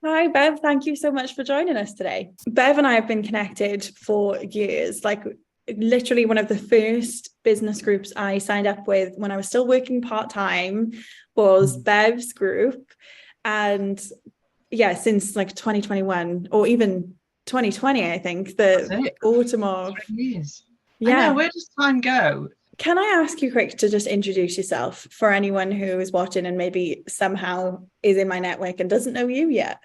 Hi, Bev. Thank you so much for joining us today. Bev and I have been connected for years, like literally one of the first business groups I signed up with when I was still working part-time was Bev's group. And yeah, since like 2021 or even 2020, I think, the autumn of. 3 years. I know, Yeah. where does time go? Can I ask you quick to just introduce yourself for anyone who is watching and maybe somehow is in my network and doesn't know you yet?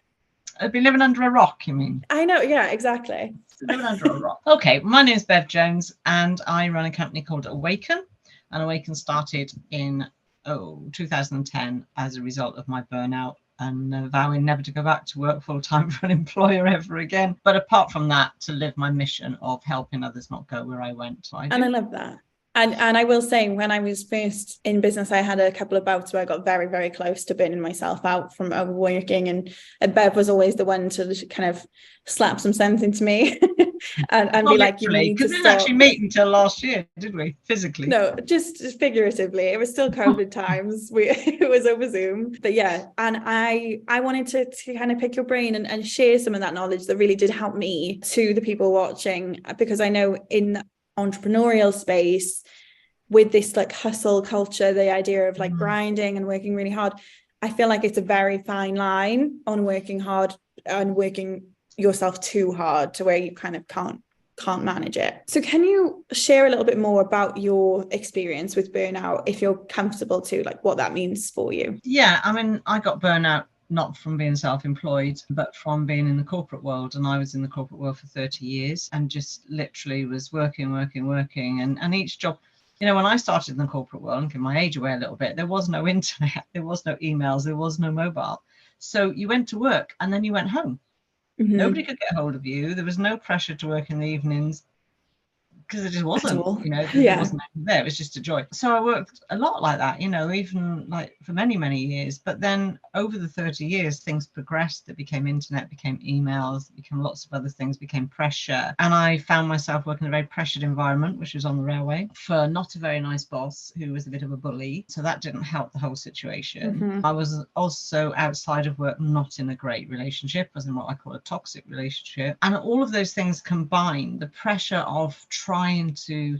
I've been living under a rock, you mean? I know, yeah, exactly. Living under a rock. Okay, my name is Bev Jones and I run a company called Awaken. And Awaken started in 2010 as a result of my burnout and vowing never to go back to work full time for an employer ever again. But apart from that, to live my mission of helping others not go where I went. And I love that. And I will say, when I was first in business, I had a couple of bouts where I got very, very close to burning myself out from overworking. And Bev was always the one to kind of slap some sense into me and be like, you need to stop. We didn't actually meet until last year, did we? Physically? No, just figuratively. It was still COVID times. It was over Zoom. But yeah, and I wanted to kind of pick your brain and share some of that knowledge that really did help me to the people watching, because I know in entrepreneurial space with this like hustle culture, the idea of like grinding and working really hard, I feel like it's a very fine line on working hard and working yourself too hard to where you kind of can't manage it. So can you share a little bit more about your experience with burnout, if you're comfortable to, like what that means for you? Yeah, I mean, I got burnout not from being self-employed, but from being in the corporate world. And I was in the corporate world for 30 years and just literally was working. And each job, you know, when I started in the corporate world, and give my age away a little bit, there was no internet, there was no emails, there was no mobile. So you went to work and then you went home. Nobody could get hold of you. There was no pressure to work in the evenings, because it just wasn't, you know, there wasn't there. It was just a joy. So I worked a lot like that, you know, even like for many, many years. But then over the 30 years, things progressed. It became internet, became emails, became lots of other things, became pressure. And I found myself working in a very pressured environment, which was on the railway, for not a very nice boss who was a bit of a bully. So that didn't help the whole situation. I was also outside of work, not in a great relationship. I was in what I call a toxic relationship. And all of those things combined, the pressure of trying to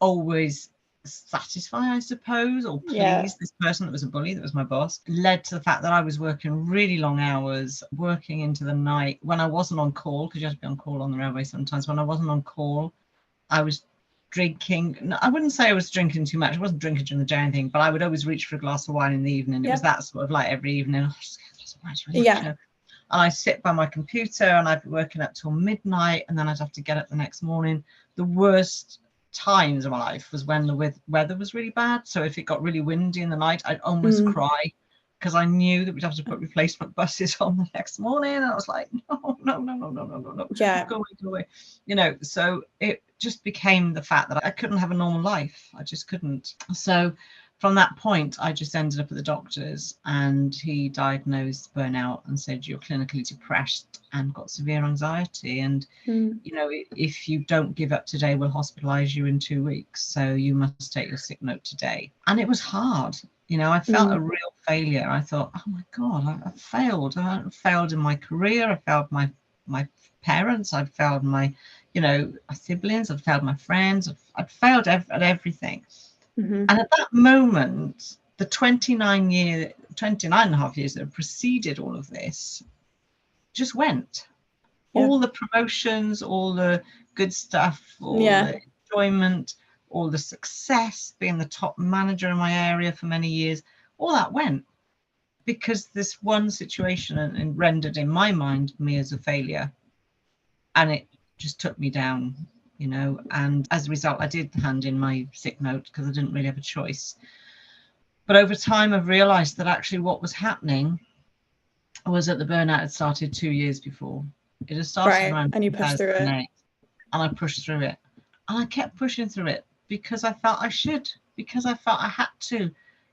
always satisfy, I suppose, or please this person that was a bully, that was my boss, led to the fact that I was working really long hours, working into the night when I wasn't on call, because you have to be on call on the railway sometimes. When I wasn't on call, I was drinking. I wouldn't say I was drinking too much. I wasn't drinking during the day or anything, but I would always reach for a glass of wine in the evening. It was that sort of like every evening. Oh, just get a glass of wine, really much, you know? And I sit by my computer and I'd be working up till midnight, and then I'd have to get up the next morning. The worst times of my life was when the weather was really bad. So if it got really windy in the night, I'd almost cry, because I knew that we'd have to put replacement buses on the next morning. And I was like, no. Yeah. Go away. You know, so it just became the fact that I couldn't have a normal life. I just couldn't. So from that point, I just ended up at the doctor's, and he diagnosed burnout and said, you're clinically depressed and got severe anxiety. And, you know, if you don't give up today, we'll hospitalize you in 2 weeks. So you must take your sick note today. And it was hard. You know, I felt a real failure. I thought, oh my God, I failed. I failed in my career. I failed my parents. I'd failed my, you know, my siblings. I'd failed my friends. I'd failed at everything. And at that moment, the 29 and a half years that preceded all of this just went. All the promotions, all the good stuff, all the enjoyment, all the success, being the top manager in my area for many years, all that went because this one situation and rendered in my mind me as a failure, and it just took me down, you know. And as a result, I did hand in my sick note because I didn't really have a choice. But over time, I've realized that actually what was happening was that the burnout had started 2 years before. It had started around and you pushed through it. And I pushed through it. And I kept pushing through it because I felt I should, because I felt I had to,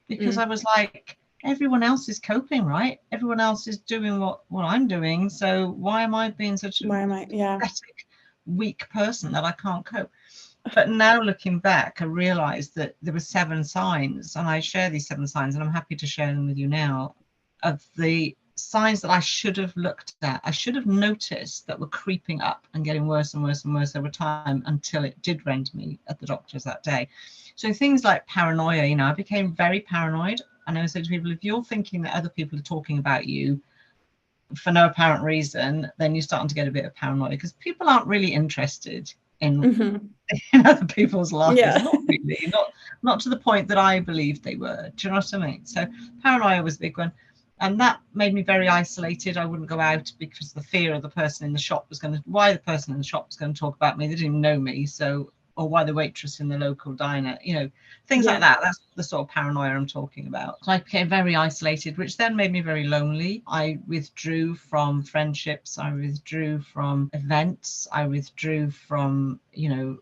because I was like, everyone else is coping, right? Everyone else is doing what I'm doing. So why am I being such a pathetic, weak person that I can't cope? But now looking back, I realized that there were 7 signs, and I share these 7 signs, and I'm happy to share them with you now, of the signs that I should have looked at, I should have noticed, that were creeping up and getting worse and worse and worse over time, until it did rend me at the doctor's that day. So things like paranoia, you know, I became very paranoid. And I would say to people, if you're thinking that other people are talking about you for no apparent reason, then you're starting to get a bit of paranoia, because people aren't really interested in, in other people's lives. Yeah. Not really, not to the point that I believed they were. Do you know what I mean? So paranoia was a big one. And that made me very isolated. I wouldn't go out because the fear of the person in the shop was going to, why the person in the shop was going to talk about me. They didn't even know me. So, or why the waitress in the local diner, you know, things like that. That's the sort of paranoia I'm talking about. So I became very isolated, which then made me very lonely. I withdrew from friendships. I withdrew from events. I withdrew from, you know,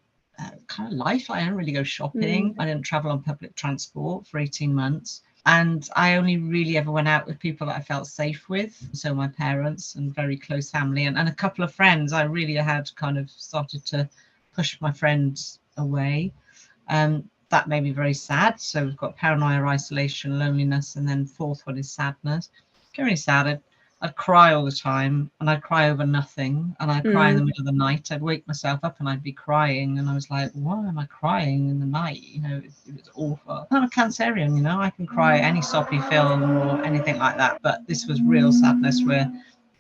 kind of life. I didn't really go shopping. I didn't travel on public transport for 18 months. And I only really ever went out with people that I felt safe with. So my parents and very close family, and a couple of friends. I really had kind of started to push my friends away. That made me very sad. So we've got paranoia, isolation, loneliness, and then fourth one is sadness. Getting really sad. I'd cry all the time, and I'd cry over nothing, and I'd cry in the middle of the night. I'd wake myself up and I'd be crying, and I was like, why am I crying in the night? You know, it was awful. I'm a Cancerian, you know, I can cry any soppy film or anything like that, but this was real sadness, where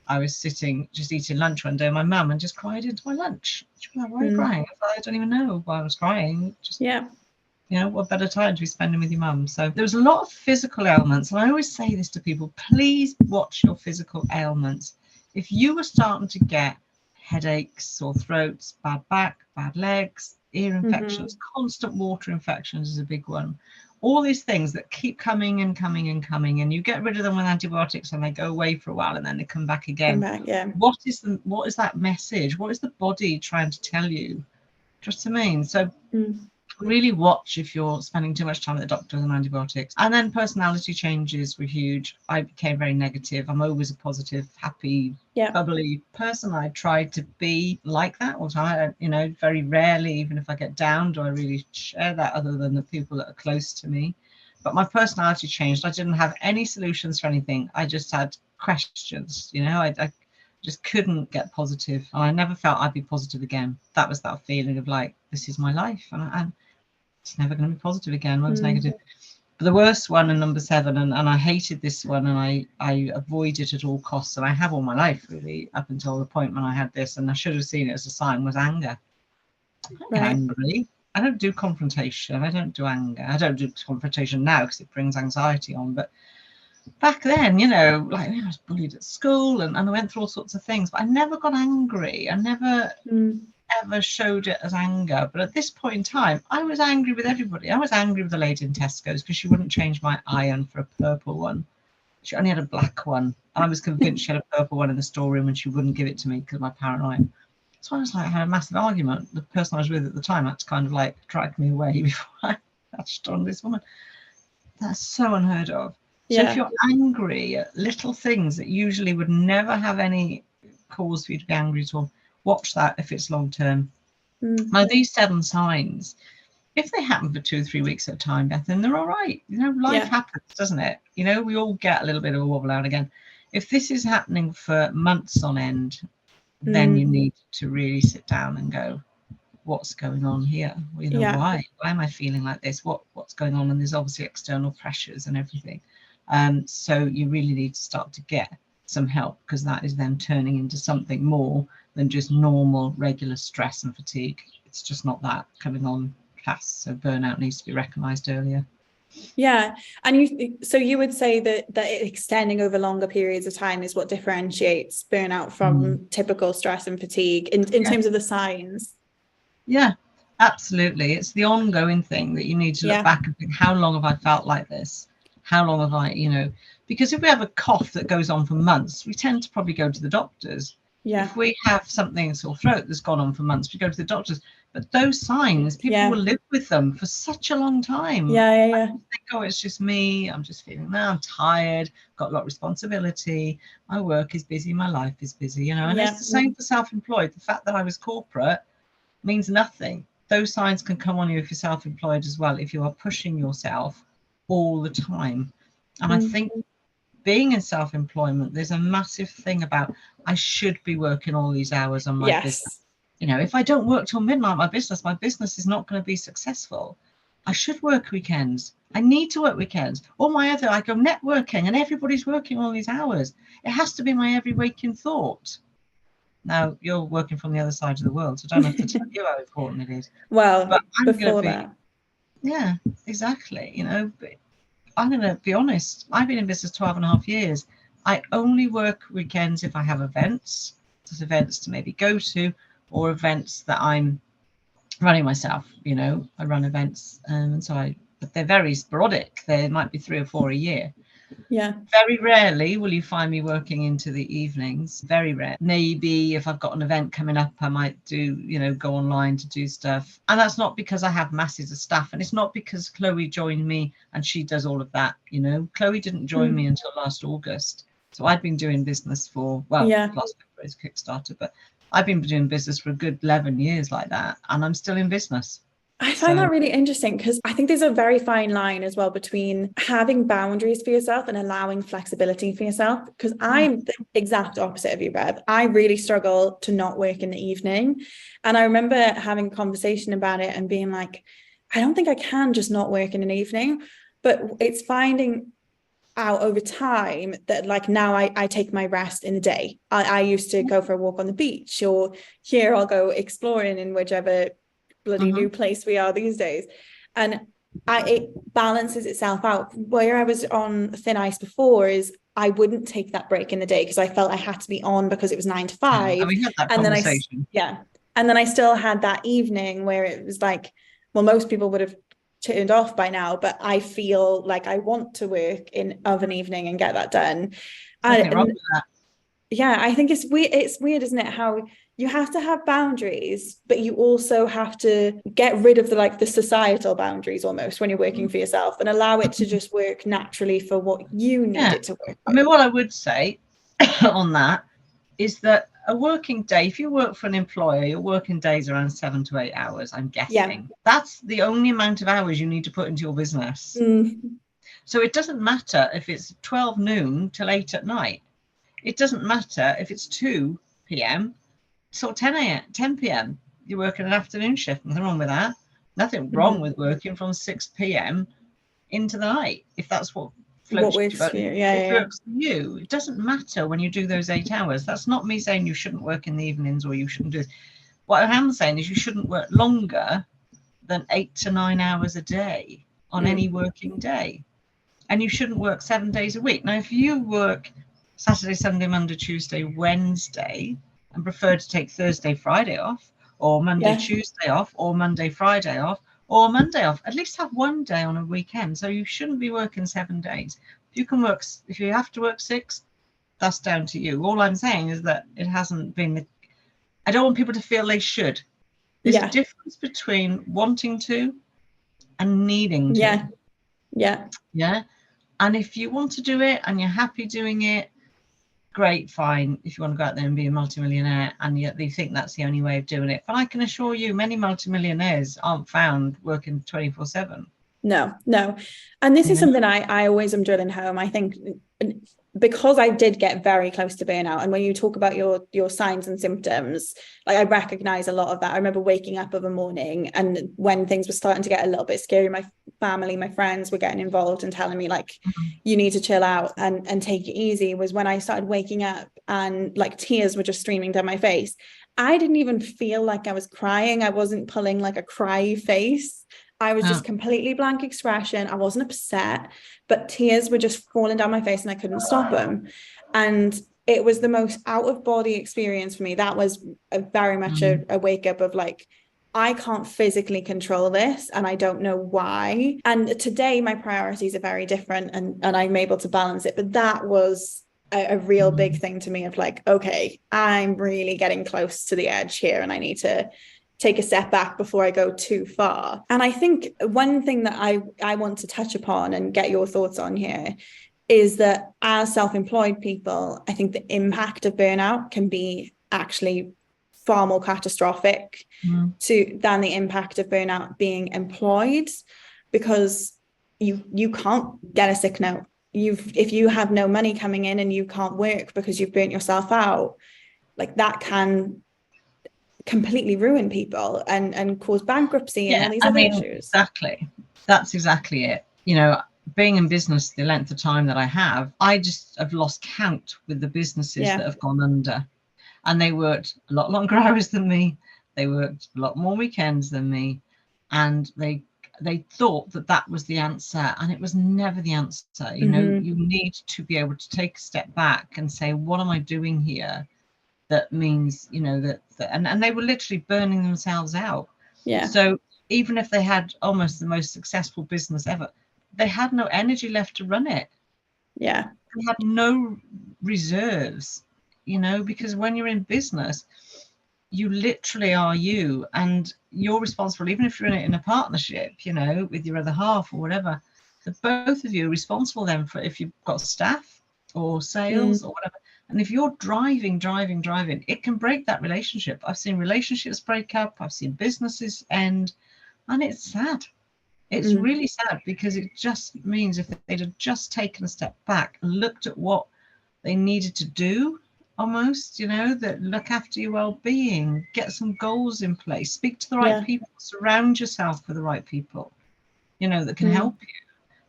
I was sitting just eating lunch one day with my mum and just cried into my lunch. She was like, why are you crying? I don't even know why I was crying. Just, you know, what better time to be spending with your mum? So there was a lot of physical ailments. And I always say this to people, please watch your physical ailments. If you were starting to get headaches, sore throats, bad back, bad legs, ear infections, constant water infections is a big one. All these things that keep coming and coming and coming, and you get rid of them with antibiotics and they go away for a while and then they come back again. What is that message? What is the body trying to tell you? Just what I mean? So really watch if you're spending too much time at the doctor and antibiotics. And then personality changes were huge. I became very negative. I'm always a positive, happy, bubbly person. I tried to be like that all the time. You know, very rarely, even if I get down, do I really share that, other than the people that are close to me. But my personality changed. I didn't have any solutions for anything. I just had questions. You know, I just couldn't get positive. And I never felt I'd be positive again. That was that feeling of like, this is my life, and it's never going to be positive again. I was negative. But the worst one, and number 7, and I hated this one, and I avoid it at all costs, and I have all my life really, up until the point when I had this, and I should have seen it as a sign, was anger. I get angry. I don't do confrontation. I don't do anger. I don't do confrontation now because it brings anxiety on. But back then, you know, like I was bullied at school, and I went through all sorts of things, but I never got angry. I never ever showed it as anger. But at this point in time, I was angry with everybody. I was angry with the lady in Tesco's because she wouldn't change my iron for a purple one. She only had a black one. I was convinced she had a purple one in the storeroom, and she wouldn't give it to me because of my paranoia. So I was like, I had a massive argument. The person I was with at the time had to kind of like drag me away before I latched on this woman. That's so unheard of. So if you're angry at little things that usually would never have any cause for you to be angry at all, watch that if it's long term. Now, these 7 signs, if they happen for 2 or 3 weeks at a time, Bethan, they're all right. You know, life happens, doesn't it? You know, we all get a little bit of a wobble out again. If this is happening for months on end, then you need to really sit down and go, what's going on here? You know, why am I feeling like this? What's going on? And there's obviously external pressures and everything. So you really need to start to get some help, because that is then turning into something more than just normal regular stress and fatigue. It's just not that coming on fast. So burnout needs to be recognized earlier. And you would say that extending over longer periods of time is what differentiates burnout from typical stress and fatigue in terms of the signs. Absolutely. It's the ongoing thing that you need to look back and think, how long have I felt like this? How long have I, you know, because if we have a cough that goes on for months, we tend to probably go to the doctors. If we have something, sore throat that's gone on for months, we go to the doctors. But those signs, people will live with them for such a long time. I think, oh, it's just me. I'm just feeling now. I'm tired. Got a lot of responsibility. My work is busy. My life is busy. You know, and it's the same for self-employed. The fact that I was corporate means nothing. Those signs can come on you if you're self-employed as well, if you are pushing yourself all the time. And I think being in self-employment, there's a massive thing about I should be working all these hours on my business. You know, if I don't work till midnight, my business is not going to be successful. I should work weekends. I need to work weekends. I go networking and everybody's working all these hours. It has to be my every waking thought. Now, you're working from the other side of the world, so I don't have to tell you how important it is. Well, but I'm before that. Yeah, exactly. You know, but I'm going to be honest. I've been in business 12 and a half years. I only work weekends if I have events. There's events to maybe go to, or events that I'm running myself. You know, I run events, but they're very sporadic. There might be 3 or 4 a year. Yeah. Very rarely will you find me working into the evenings. Very rare. Maybe if I've got an event coming up, I might do, go online to do stuff. And that's not because I have masses of staff. And it's not because Chloe joined me and she does all of that. Chloe didn't join me until last August. So I'd been doing business for, last February is Kickstarter, but I've been doing business for a good 11 years like that. And I'm still in business. I find that really interesting, because I think there's a very fine line as well between having boundaries for yourself and allowing flexibility for yourself. Because I'm the exact opposite of you, Bev. I really struggle to not work in the evening. And I remember having a conversation about it and being like, I don't think I can just not work in an evening. But it's finding out over time that, like, now I take my rest in the day. I used to go for a walk on the beach, or here I'll go exploring in whichever bloody new place we are these days, and it balances itself out. Where I was on thin ice before is I wouldn't take that break in the day because I felt I had to be on because it was 9 to 5. And we had that conversation. And then I still had that evening where it was like, well, most people would have turned off by now, but I feel like I want to work of an evening and get that done. Wrong with that. Yeah, I think it's weird, isn't it, how you have to have boundaries, but you also have to get rid of the societal boundaries almost when you're working for yourself, and allow it to just work naturally for what you need it to work. I mean, what I would say on that is that a working day, if you work for an employer, your working days are around 7 to 8 hours, I'm guessing. That's the only amount of hours you need to put into your business. So it doesn't matter if it's 12 noon till 8 at night. It doesn't matter if it's 2 p.m. till 10 p.m. You're working an afternoon shift. Nothing wrong with that. Nothing wrong with working from 6 p.m. into the night, if that's what floats works for you. Works for you. It doesn't matter when you do those 8 hours. That's not me saying you shouldn't work in the evenings or you shouldn't do it. What I am saying is you shouldn't work longer than 8 to 9 hours a day on any working day. And you shouldn't work 7 days a week. Now, if you work Saturday, Sunday, Monday, Tuesday, Wednesday, and prefer to take Thursday, Friday off, or Monday, Tuesday off, or Monday, Friday off, or Monday off, at least have one day on a weekend. So you shouldn't be working 7 days. If you have to work 6, that's down to you. All I'm saying is that it hasn't been I don't want people to feel they should. There's a difference between wanting to and needing to. Yeah. And if you want to do it and you're happy doing it, great, fine. If you want to go out there and be a multimillionaire and you think that's the only way of doing it. But I can assure you, many multimillionaires aren't found working 24/7. No. And this is something I always am drilling home. I think because I did get very close to burnout, and when you talk about your signs and symptoms, like, I recognize a lot of that. I remember waking up of a morning, and when things were starting to get a little bit scary, my family, my friends were getting involved and telling me, like, you need to chill out and take it easy, was when I started waking up and, like, tears were just streaming down my face. I didn't even feel like I was crying. I wasn't pulling like a cry face. I was just completely blank expression. I wasn't upset, but tears were just falling down my face and I couldn't stop them. And it was the most out of body experience for me. That was very much a wake up of, like, I can't physically control this and I don't know why. And today my priorities are very different, and I'm able to balance it. But that was a real big thing to me of, like, okay, I'm really getting close to the edge here and I need to take a step back before I go too far. And I think one thing that I want to touch upon and get your thoughts on here is that as self-employed people, I think the impact of burnout can be actually far more catastrophic than the impact of burnout being employed, because you can't get a sick note. if you have no money coming in and you can't work because you've burnt yourself out, like that can completely ruin people and cause bankruptcy and all these other issues. Exactly. That's exactly it. Being in business the length of time that I have lost count with the businesses that have gone under. And they worked a lot longer hours than me. They worked a lot more weekends than me. And they thought that was the answer. And it was never the answer. You need to be able to take a step back and say, what am I doing here? That means, and they were literally burning themselves out. Yeah. So even if they had almost the most successful business ever, they had no energy left to run it. Yeah. They had no reserves, because when you're in business, you literally are you, and you're responsible, even if you're in it in a partnership, with your other half or whatever, that both of you are responsible then for if you've got staff or sales or whatever. And if you're driving, it can break that relationship. I've seen relationships break up. I've seen businesses end, and it's sad. It's really sad, because it just means if they'd have just taken a step back and looked at what they needed to do, almost, that look after your well-being, get some goals in place, speak to the right people, surround yourself with the right people, that can help you.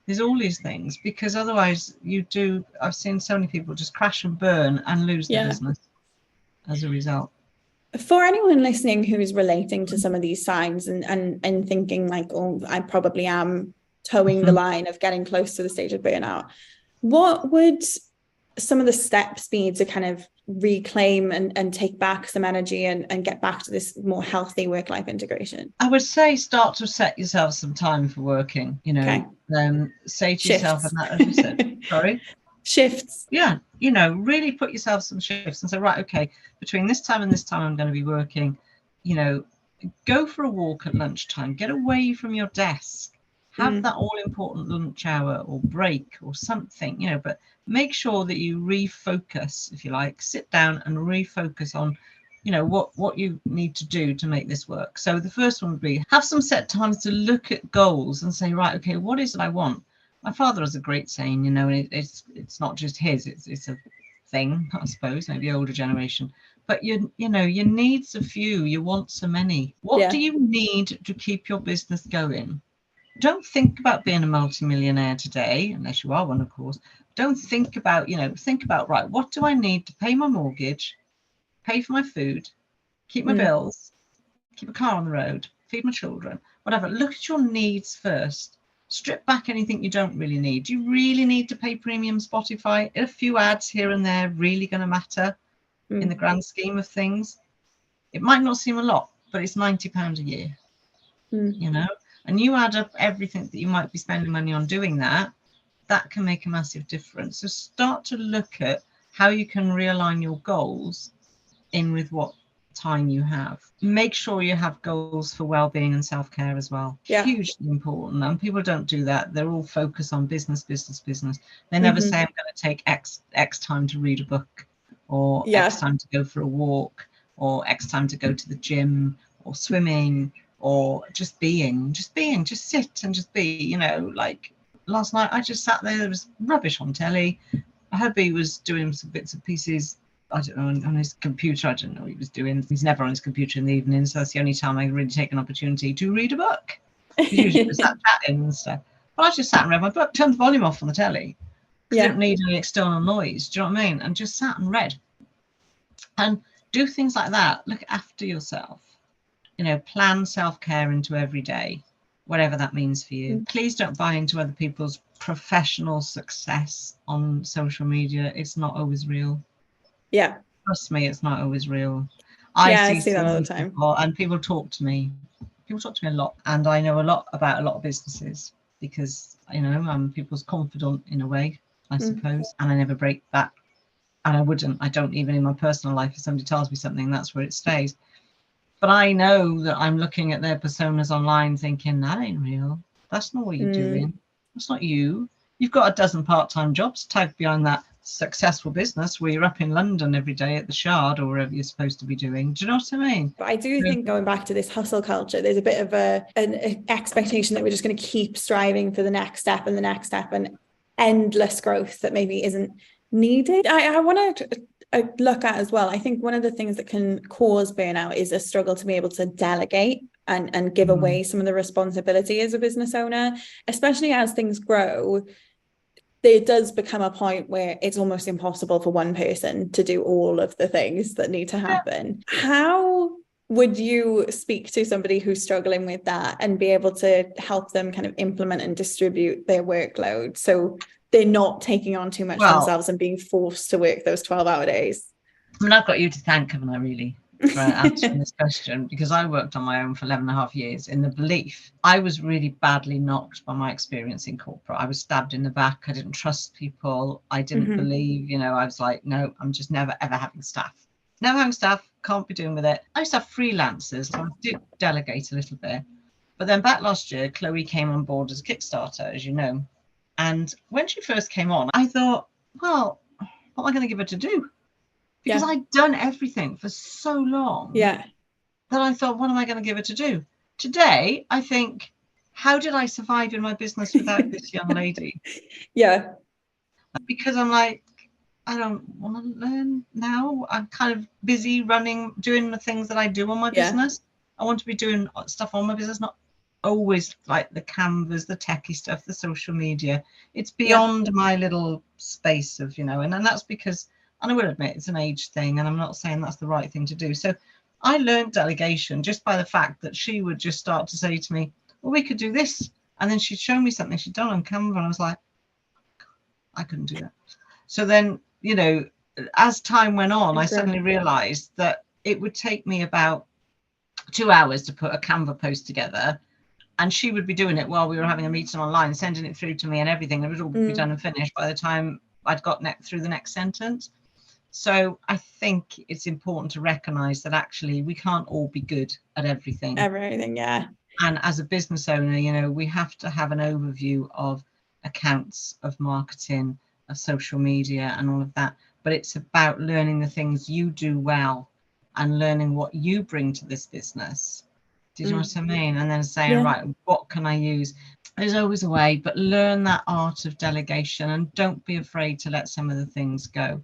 There's all these things, because otherwise I've seen so many people just crash and burn and lose their business as a result. For anyone listening who is relating to some of these signs and thinking like, oh, I probably am towing the line of getting close to the stage of burnout, what would some of the steps be to kind of reclaim and take back some energy and get back to this more healthy work-life integration? I would say start to set yourself some time for working, say to yourself, and that, as you said, sorry? Shifts. Yeah, really put yourself some shifts and say, right, okay, between this time and this time I'm going to be working. Go for a walk at lunchtime, get away from your desk, have that all important lunch hour or break or something, but make sure that you refocus, if you like, sit down and refocus on what you need to do to make this work. So the first one would be have some set times to look at goals and say, right, okay, what is it I want? My father has a great saying, and it's not just his, it's a thing, I suppose, maybe older generation. But your needs are few, your wants are many. What do you need to keep your business going? Don't think about being a multimillionaire today, unless you are one, of course. Don't think about, think about, right, what do I need to pay my mortgage, pay for my food, keep my bills, keep a car on the road, feed my children, whatever. Look at your needs first. Strip back anything you don't really need. Do you really need to pay premium Spotify? Are a few ads here and there really going to matter in the grand scheme of things? It might not seem a lot, but it's £90 a year, and you add up everything that you might be spending money on doing that can make a massive difference. So start to look at how you can realign your goals in with what time you have. Make sure you have goals for well-being and self-care as well. Hugely important, and people don't do that. They're all focused on business. They never say, I'm going to take X time to read a book, or X time to go for a walk, or X time to go to the gym or swimming, or just sit and just be. Like last night I just sat there was rubbish on telly. Hubby was doing some bits and pieces, I don't know, on his computer. I don't know what he was doing. He's never on his computer in the evening, so that's the only time I really take an opportunity to read a book. He's usually just sat chatting and stuff. But I just sat and read my book, turned the volume off on the telly. I didn't need any external noise. Do you know what I mean? And just sat and read. And do things like that. Look after yourself. Plan self-care into every day, whatever that means for you. Please don't buy into other people's professional success on social media. It's not always real. Yeah. Trust me, it's not always real. I see that all the time. And people talk to me. People talk to me a lot. And I know a lot about a lot of businesses because, I'm people's confidant in a way, I suppose. And I never break that. And I don't even in my personal life, if somebody tells me something, that's where it stays. But I know that I'm looking at their personas online thinking, that ain't real. That's not what you're doing. That's not you. You've got a dozen part-time jobs tagged behind that successful business where you're up in London every day at the Shard or wherever you're supposed to be doing. Do you know what I mean? But I do think going back to this hustle culture, there's a bit of an expectation that we're just going to keep striving for the next step and the next step. And endless growth that maybe isn't needed. I want to look at as well. I think one of the things that can cause burnout is a struggle to be able to delegate and give away some of the responsibility as a business owner, especially as things grow. There does become a point where it's almost impossible for one person to do all of the things that need to happen. How would you speak to somebody who's struggling with that and be able to help them kind of implement and distribute their workload so they're not taking on too much themselves and being forced to work those 12-hour days? I mean, I've got you to thank, haven't I, really, for answering this question, because I worked on my own for 11 and a half years in the belief I was really badly knocked by my experience in corporate. I was stabbed in the back. I didn't trust people. I didn't believe, I was like, no, I'm just never, ever having staff. Never having staff, can't be doing with it. I used to have freelancers, so I did delegate a little bit. But then back last year, Chloe came on board as a Kickstarter, as you know. And when she first came on, I thought, well, what am I going to give her to do? Because I'd done everything for so long that I thought, what am I going to give her to do? Today, I think, how did I survive in my business without this young lady? Yeah. Because I'm like, I don't want to learn now. I'm kind of busy doing the things that I do on my business. I want to be doing stuff on my business, not always like the canvas, the techie stuff, the social media. It's beyond my little space of, and that's because, and I will admit, it's an age thing, and I'm not saying that's the right thing to do. So I learned delegation just by the fact that she would just start to say to me, well, we could do this. And then she'd show me something she'd done on Canva, and I was like, I couldn't do that. So then, as time went on, I suddenly realized that it would take me about 2 hours to put a Canva post together. And she would be doing it while we were having a meeting online, sending it through to me and everything. It would all be done and finished by the time I'd got through the next sentence. So I think it's important to recognize that actually we can't all be good at everything. Yeah. And as a business owner, we have to have an overview of accounts, of marketing, of social media and all of that. But it's about learning the things you do well and learning what you bring to this business. Did you know what I mean? And then saying, right, what can I use? There's always a way, but learn that art of delegation and don't be afraid to let some of the things go.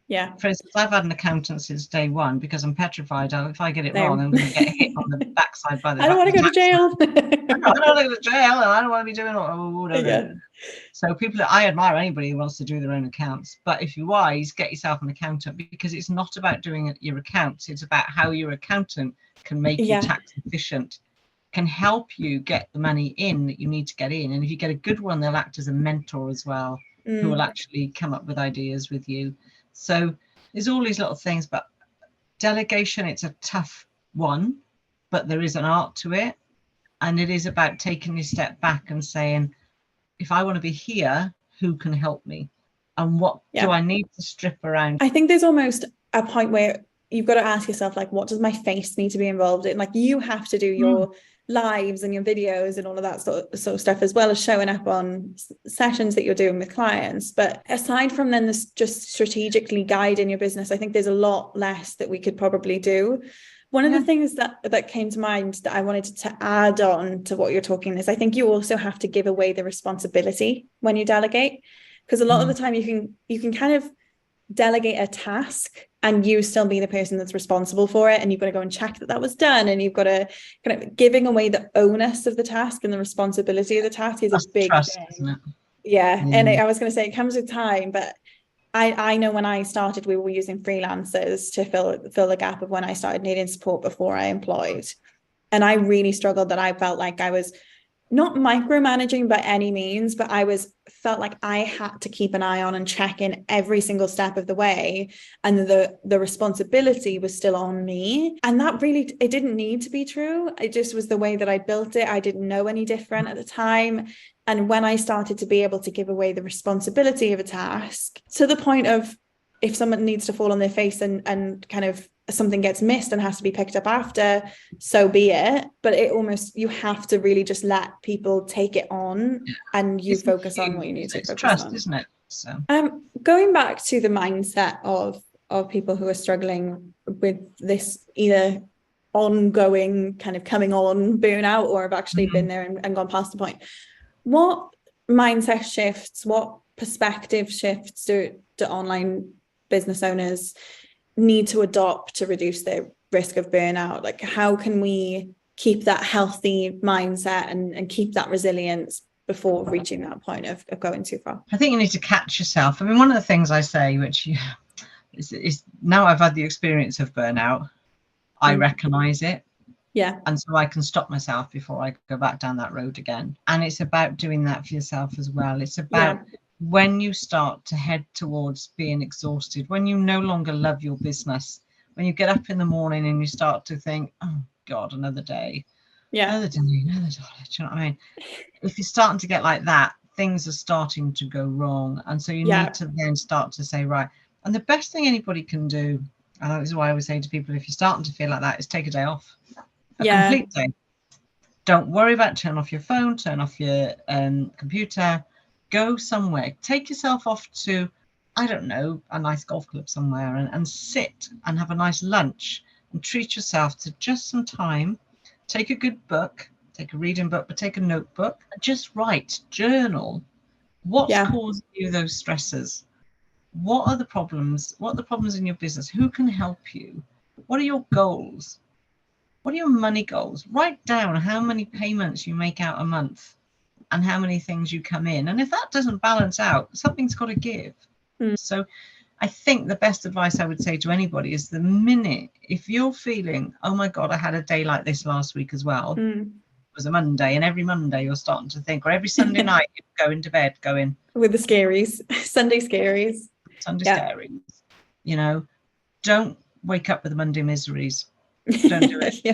Yeah. For instance, I've had an accountant since day one because I'm petrified. If I get it wrong, I'm going to get hit on the backside by the I don't want to go to jail. I don't want to go to jail, and I don't want to be doing So I admire anybody who wants to do their own accounts. But if you're wise, get yourself an accountant, because it's not about doing your accounts. It's about how your accountant can make you tax efficient, can help you get the money in that you need to get in. And if you get a good one, they'll act as a mentor as well, who will actually come up with ideas with you. So there's all these little things, but delegation, it's a tough one, but there is an art to it. And it is about taking a step back and saying, if I want to be here, who can help me? And what do I need to strip around? I think there's almost a point where you've got to ask yourself, like, what does my face need to be involved in? Like, you have to do your lives and your videos and all of that sort of stuff, as well as showing up on sessions that you're doing with clients. But aside from then this just strategically guiding your business, I think there's a lot less that we could probably do. One of the things that came to mind that I wanted to add on to what you're talking is, I think you also have to give away the responsibility when you delegate, because a lot of the time you can kind of delegate a task and you still be the person that's responsible for it, and you've got to go and check that was done, and you've got to kind of giving away the onus of the task and the responsibility of the task is a big trust, thing. isn't it? And I was going to say it comes with time, but I know when I started, we were using freelancers to fill the gap of when I started needing support before I employed. And I really struggled that I felt like I was not micromanaging by any means, but felt like I had to keep an eye on and check in every single step of the way. And the responsibility was still on me. And that really, it didn't need to be true. It just was the way that I built it. I didn't know any different at the time. And when I started to be able to give away the responsibility of a task to the point of, if someone needs to fall on their face and kind of something gets missed and has to be picked up after, so be it. But you have to really just let people take it on, and you focus on what you need to focus trust, on. isn't it? So going back to the mindset of people who are struggling with this, either ongoing kind of coming on burnout, or have actually been there and gone past the point. What mindset shifts, what perspective shifts do online business owners need to adopt to reduce their risk of burnout? Like, how can we keep that healthy mindset and keep that resilience before reaching that point of going too far? I think you need to catch yourself. I mean, one of the things I say, which is now I've had the experience of burnout, I recognize it. Yeah. And so I can stop myself before I go back down that road again. And it's about doing that for yourself as well. It's about when you start to head towards being exhausted, when you no longer love your business, when you get up in the morning and you start to think, oh God, another day, another day, another day. Do you know what I mean? If you're starting to get like that, things are starting to go wrong. And so you need to then start to say, right. And the best thing anybody can do, and that is why I always say to people, if you're starting to feel like that, is take a day off. A complete day. Don't worry about turn off your phone, turn off your computer, go somewhere, take yourself off to, I don't know, a nice golf club somewhere and sit and have a nice lunch and treat yourself to just some time. Take a good book, take a reading book, but take a notebook, just write, journal. What's causing you those stresses? What are the problems? What are the problems in your business? Who can help you? What are your goals? What are your money goals? Write down how many payments you make out a month and how many things you come in. And if that doesn't balance out, something's got to give. So I think the best advice I would say to anybody is the minute, if you're feeling, oh my God, I had a day like this last week as well. It was a Monday, and every Monday you're starting to think, or every Sunday night you go into bed going. With the scaries, Sunday scaries. Scaries. You know, don't wake up with the Monday miseries. Don't do it.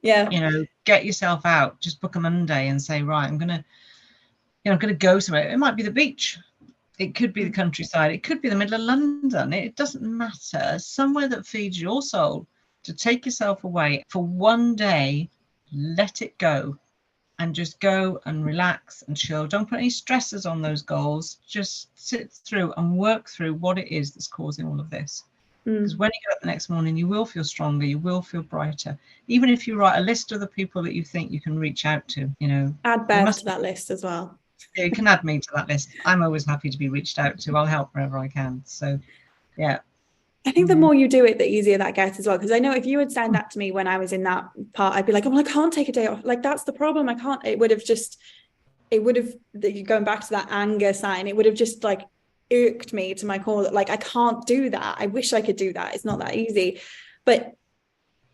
You know, get yourself out, just book a Monday and say, right, I'm gonna go somewhere. It might be the beach, it could be the countryside, it could be the middle of London, it doesn't matter. Somewhere that feeds your soul, to take yourself away for one day, let it go and just go and relax and chill. Don't put any stressors on those goals. Just sit through and work through what it is that's causing all of this. Because when you get up the next morning, you will feel stronger, you will feel brighter. Even if you write a list of the people that you think you can reach out to, you know. Add Bev to that list as well. Yeah, you can add me to that list. I'm always happy to be reached out to. I'll help wherever I can. So, yeah. I think the more you do it, the easier that gets as well. Because I know if you had said that to me when I was in that part, I'd be like, oh, well, I can't take a day off. Like, that's the problem. I can't. It would have going back to that anger sign, it would have just like irked me to my core that like, I can't do that. I wish I could do that. It's not that easy. But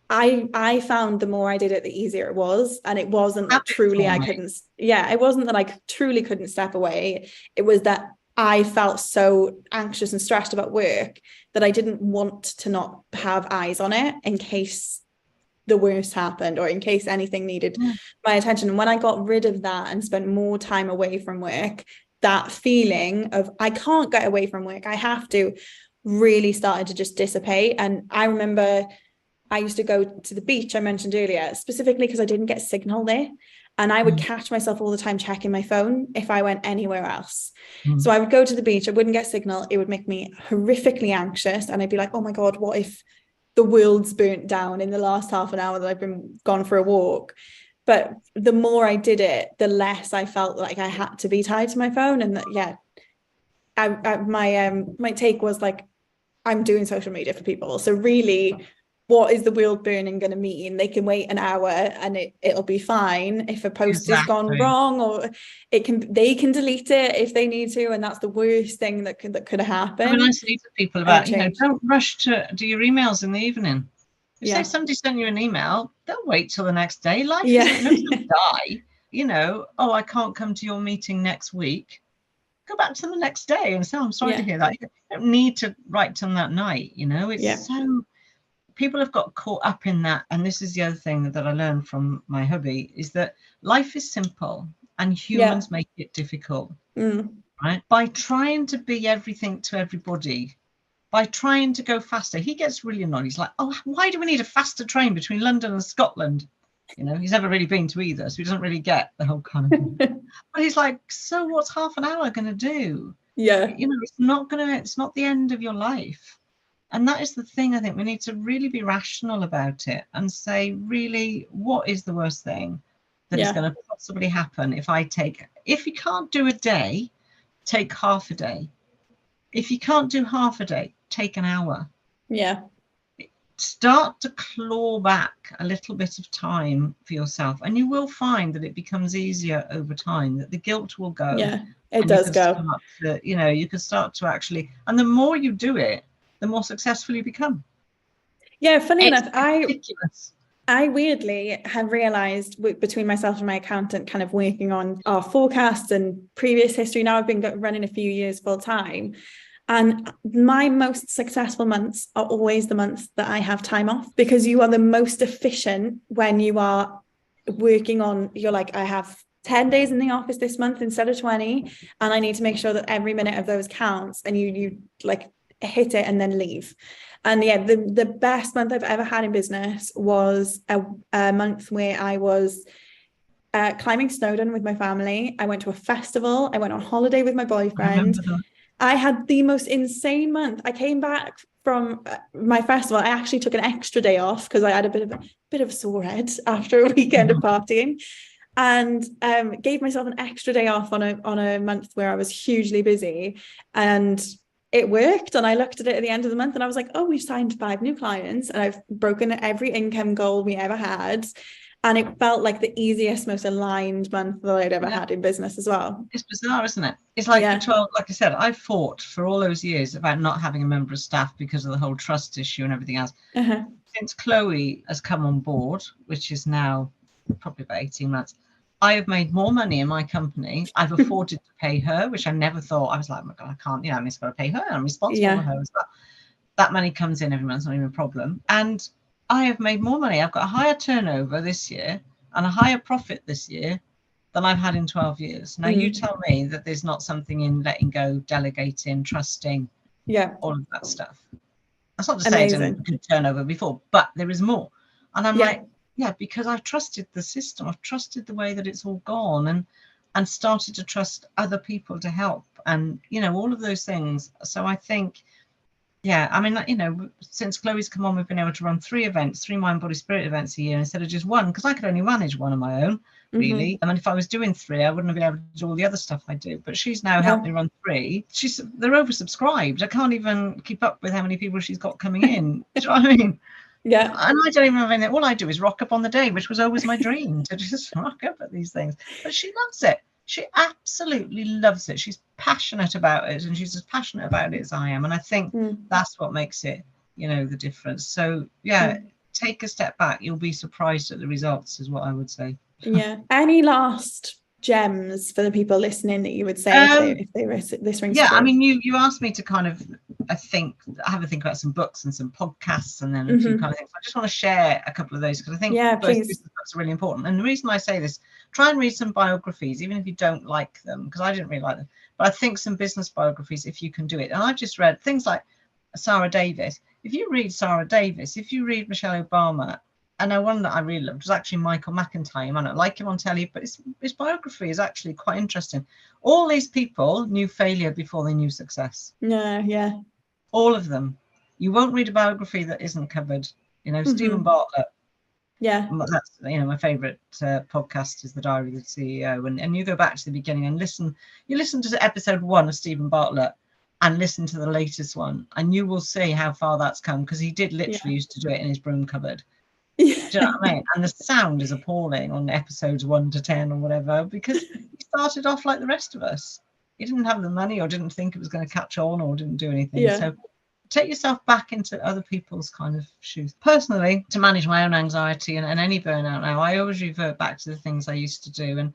I found the more I did it, the easier it was. And it wasn't that truly I couldn't. Yeah, it wasn't that I truly couldn't step away. It was that I felt so anxious and stressed about work that I didn't want to not have eyes on it in case the worst happened or in case anything needed my attention. And when I got rid of that and spent more time away from work, that feeling of I can't get away from work, I have to, really started to just dissipate. And I remember I used to go to the beach, I mentioned earlier, specifically because I didn't get signal there. And I would catch myself all the time checking my phone if I went anywhere else. So I would go to the beach, I wouldn't get signal. It would make me horrifically anxious. And I'd be like, oh my God, what if the world's burnt down in the last half an hour that I've been gone for a walk? But the more I did it, the less I felt like I had to be tied to my phone. And that, my take was like, I'm doing social media for people. So really, what is the world burning going to mean? They can wait an hour and it'll be fine if a post has gone wrong, or they can delete it if they need to, and that's the worst thing that could have happened. I mean, I say to people about, don't rush to do your emails in the evening. If say somebody sent you an email, don't wait till the next day. Life isn't nobody's gonna die. You know, oh, I can't come to your meeting next week. Go back to the next day and say, I'm sorry to hear that. You don't need to write till that night, you know. It's so people have got caught up in that. And this is the other thing that I learned from my hubby, is that life is simple and humans make it difficult. Right? By trying to be everything to everybody, by trying to go faster, he gets really annoyed. He's like, oh, why do we need a faster train between London and Scotland? You know, he's never really been to either, so he doesn't really get the whole kind of thing. But he's like, so what's half an hour going to do? Yeah. You know, it's not the end of your life. And that is the thing. I think we need to really be rational about it and say, really, what is the worst thing that is going to possibly happen if you can't do a day, take half a day. If you can't do half a day, take an hour. Yeah. Start to claw back a little bit of time for yourself, and you will find that it becomes easier over time, that the guilt will go. Yeah, it and does you can go. start to, you can start to actually, and the more you do it, the more successful you become. Yeah, funny enough, ridiculous. I weirdly have realized between myself and my accountant kind of working on our forecasts and previous history. Now I've been running a few years full time. And my most successful months are always the months that I have time off, because you are the most efficient when you are working on, you're like, I have 10 days in the office this month instead of 20. And I need to make sure that every minute of those counts, and you like hit it and then leave. And yeah, the best month I've ever had in business was a month where I was climbing Snowdon with my family. I went to a festival. I went on holiday with my boyfriend. I had the most insane month. I came back from my festival. I actually took an extra day off because I had a bit of a sore head after a weekend of partying, and gave myself an extra day off on a month where I was hugely busy, and it worked. And I looked at it at the end of the month and I was like, oh, we've signed 5 new clients and I've broken every income goal we ever had. And it felt like the easiest, most aligned month that I'd ever had in business as well. It's bizarre, isn't it? It's like, like I said, I fought for all those years about not having a member of staff because of the whole trust issue and everything else. Since Chloe has come on board, which is now probably about 18 months, I have made more money in my company. I've afforded to pay her, which I never thought. I was like, oh my God, I can't, I'm just going to pay her. I'm responsible for her as well. That money comes in every month, not even a problem. And I have made more money. I've got a higher turnover this year and a higher profit this year than I've had in 12 years. Now, you tell me that there's not something in letting go, delegating, trusting, all of that stuff. That's not to say I didn't good turnover before, but there is more. And I'm like, because I've trusted the system. I've trusted the way that it's all gone, and started to trust other people to help, and, all of those things. So I think, I mean, since Chloe's come on, we've been able to run 3 Mind, Body, Spirit events a year instead of just 1, because I could only manage 1 on my own, really. I mean, if I was doing 3, I wouldn't have been able to do all the other stuff I do. But she's now helped me run 3. They're oversubscribed. I can't even keep up with how many people she's got coming in. Do you know what I mean? Yeah. And I don't even have anything. All I do is rock up on the day, which was always my dream, to just rock up at these things. But she loves it. She absolutely loves it. She's passionate about it, and she's as passionate about it as I am. And I think that's what makes it, the difference. So, take a step back. You'll be surprised at the results, is what I would say. Yeah. Any last gems for the people listening that you would say if they this rings true? I mean, you asked me to kind of, have a think about some books and some podcasts, and then a few kind of things. I just want to share a couple of those, because I think those books are really important. And the reason I say this, try and read some biographies, even if you don't like them, because I didn't really like them, but I think some business biographies, if you can do it. And I've just read things like Sarah Davis. If you read Sarah Davis, if you read Michelle Obama, and one that I really loved was actually Michael McIntyre. I don't like him on telly, but his biography is actually quite interesting. All these people knew failure before they knew success. Yeah. All of them. You won't read a biography that isn't covered. Stephen Bartlett. Yeah. That's, my favorite podcast is The Diary of the CEO. And you go back to the beginning and listen. You listen to episode 1 of Stephen Bartlett and listen to the latest one, and you will see how far that's come, because he did literally used to do it in his broom cupboard. Do you know what I mean? And the sound is appalling on episodes 1 to 10 or whatever, because he started off like the rest of us. He didn't have the money, or didn't think it was going to catch on, or didn't do anything. So take yourself back into other people's kind of shoes. Personally, to manage my own anxiety and any burnout now, I always revert back to the things I used to do. And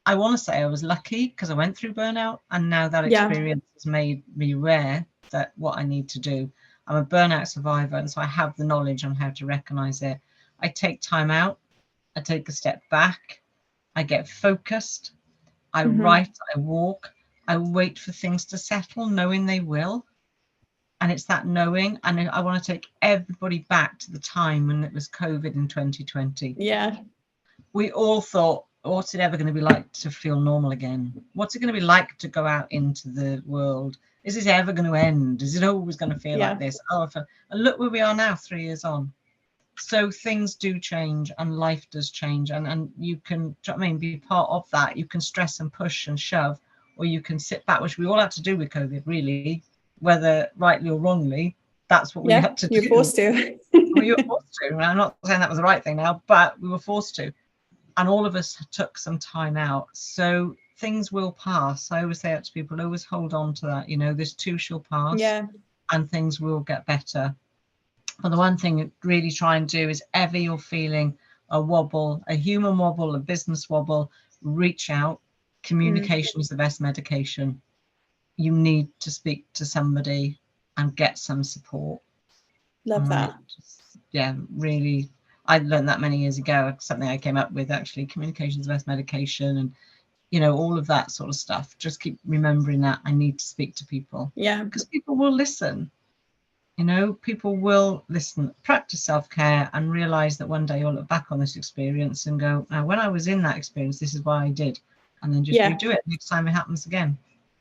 I want to say I was lucky, because I went through burnout, and now that experience has made me aware that what I need to do. I'm a burnout survivor, and so I have the knowledge on how to recognize it. I take time out. I take a step back. I get focused. I write. I walk. I wait for things to settle, knowing they will. And it's that knowing. And I want to take everybody back to the time when it was COVID in 2020. Yeah. We all thought, what's it ever going to be like to feel normal again? What's it going to be like to go out into the world? Is this ever going to end? Is it always going to feel like this? And look where we are now, 3 years on. So things do change, and life does change, and you can, do you know what I mean, be part of that. You can stress and push and shove, or you can sit back, which we all had to do with COVID, really, whether rightly or wrongly. That's what we had to do. You're forced to. Well, you were forced to. And I'm not saying that was the right thing now, but we were forced to. And all of us took some time out. So things will pass. I always say that to people, always hold on to that. You know, this too shall pass, and things will get better. But the one thing really try and do is, ever you're feeling a wobble, a human wobble, a business wobble, reach out. Communication is the best medication. You need to speak to somebody and get some support. Love that. Really, I learned that many years ago. Something I came up with, actually. Communication is the best medication, and you know, all of that sort of stuff. Just keep remembering that I need to speak to people. Because people will listen. You know, people will listen. Practice self-care and realize that one day you'll look back on this experience and go, now, when I was in that experience, this is what I did. And then just redo it next time it happens again.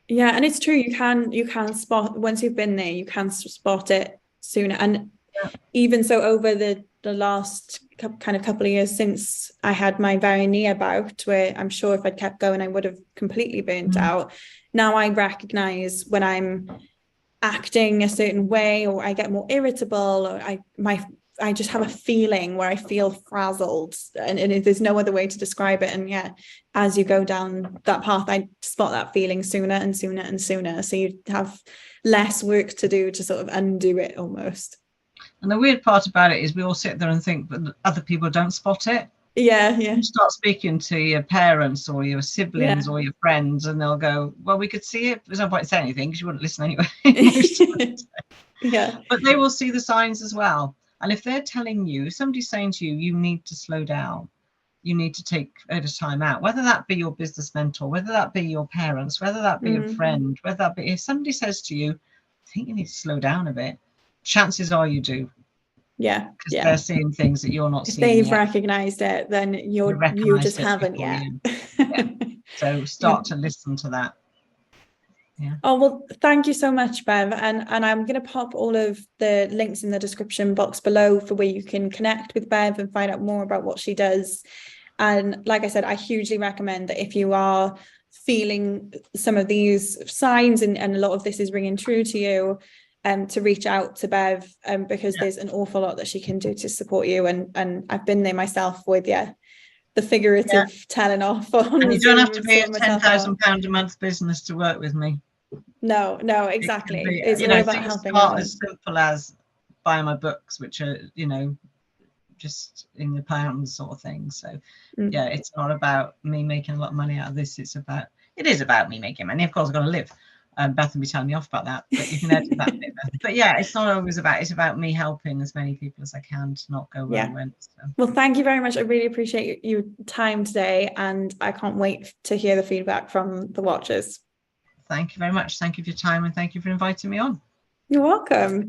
Yeah, and it's true. You can spot, once you've been there, you can spot it sooner. And even so, over the last kind of couple of years since I had my very near bout, where I'm sure if I'd kept going, I would have completely burnt out. Now I recognize when I'm acting a certain way, or I get more irritable, or I just have a feeling where I feel frazzled, and there's no other way to describe it. And as you go down that path, I spot that feeling sooner and sooner and sooner, so you have less work to do to sort of undo it almost. And the weird part about it is we all sit there and think, but other people don't spot it. You start speaking to your parents or your siblings or your friends, and they'll go, well, we could see it. There's no point saying anything because you wouldn't listen anyway. But they will see the signs as well. And if they're telling you, if somebody's saying to you, you need to slow down, you need to take a bit of time out, whether that be your business mentor, whether that be your parents, whether that be a friend, whether that be, if somebody says to you, I think you need to slow down a bit, chances are you do. Because they're seeing things that you're not seeing. If they've recognized it, then you just haven't yet. So start to listen to that. Oh, well, thank you so much, Bev. And I'm going to pop all of the links in the description box below for where you can connect with Bev and find out more about what she does. And like I said, I hugely recommend that if you are feeling some of these signs and a lot of this is ringing true to you, to reach out to Bev, because there's an awful lot that she can do to support you. And I've been there myself with the figurative telling off on. And you don't have to be a £10,000 a month business to work with me. No, exactly. It's all about helping as simple as buying my books, which are, you know, just in the pounds sort of thing. So it's not about me making a lot of money out of this. It is about me making money. Of course, I've got to live. Beth will be telling me off about that, but you can edit that bit. But it's not always about, it's about me helping as many people as I can to not go where I went. So. Well, thank you very much. I really appreciate your time today, and I can't wait to hear the feedback from the watchers. Thank you very much. Thank you for your time, and thank you for inviting me on. You're welcome.